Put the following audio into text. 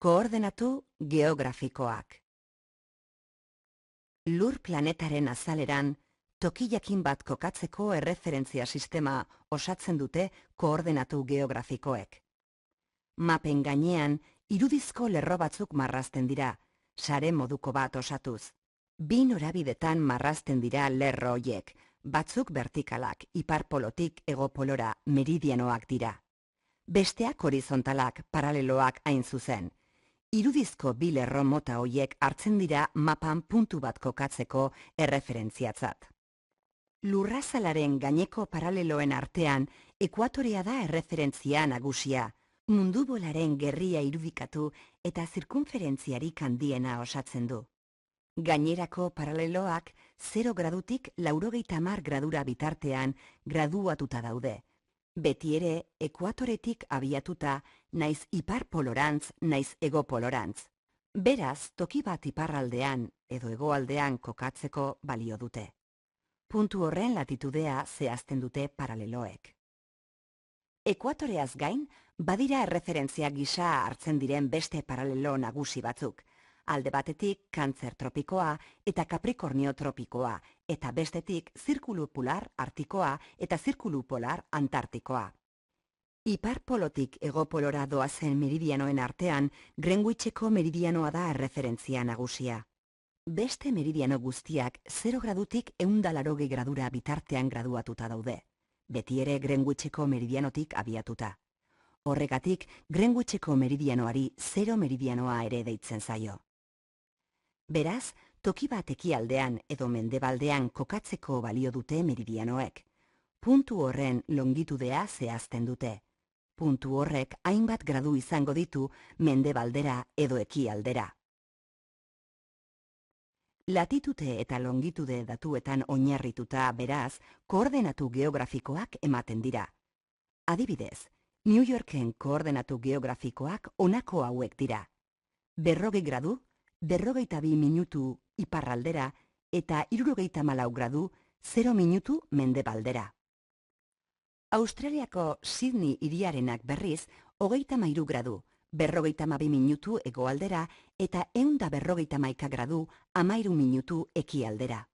Koordenatu geografikoak. Lur planetaren azaleran, toki jakin bat kokatzeko erreferentzia sistema osatzen dute koordenatu geografikoek. Mapen gainean, irudizko lerro batzuk marrazten dira, sare moduko bat osatuz. Bi norabidetan marrazten dira lerro hoiek, batzuk vertikalak, iparpolotik egopolora meridianoak dira. Besteak horizontalak, paraleloak hain zuzen. Irudizko bi lerro mota hoiek hartzen dira mapan puntu bat kokatzeko erreferentziatzat. Lurrazalaren gaineko paraleloen artean, ekuatorea da erreferentzia nagusia, mundu bolaren gerria irudikatu eta zirkunferentziarik handiena osatzen du. Gainerako paraleloak 0 gradutik 90 gradura bitartean graduatuta daude. Beti ere, ekuatoretik abiatuta, naiz iparpolorantz, naiz egopolorantz. Beraz, toki bat iparraldean edo hegoaldean kokatzeko balio dute. Puntu horren latitudea zehazten dute paraleloek. Ekuatoreaz gain, badira erreferentzia gisa hartzen diren beste paralelo nagusi batzuk. Alde batetik Kantzer tropikoa eta Capricornio tropikoa, eta bestetik zirkulu polar artikoa eta zirkulu polar antartikoa. Iparpolotik egopolora doazen meridianoen artean, Greenwicheko meridianoa da erreferentzia nagusia. Beste meridiano guztiak 0 gradutik 180 gradura bitartean graduatuta daude. Beti ere Greenwicheko meridianotik abiatuta. Horregatik, Greenwicheko meridianoari 0 meridianoa ere deitzen zaio. Beraz, toki bat ekialdean edo mendebaldean kokatzeko balio dute meridianoek. Puntu horren longitudea zehazten dute. Puntu horrek hainbat gradu izango ditu mendebaldera edo ekialdera. Latitude eta longitude datuetan oinarrituta, beraz, koordenatu geografikoak ematen dira. Adibidez, New Yorken koordenatu geografikoak honako hauek dira. 40 gradu, 42 minutu iparraldera eta 74 gradu 0 minutu mendebaldera. Australiako Sydney hiriarenak berriz 33 gradu, 42 minutu hegoaldera eta 151 gradu 13 minutu ekialdera.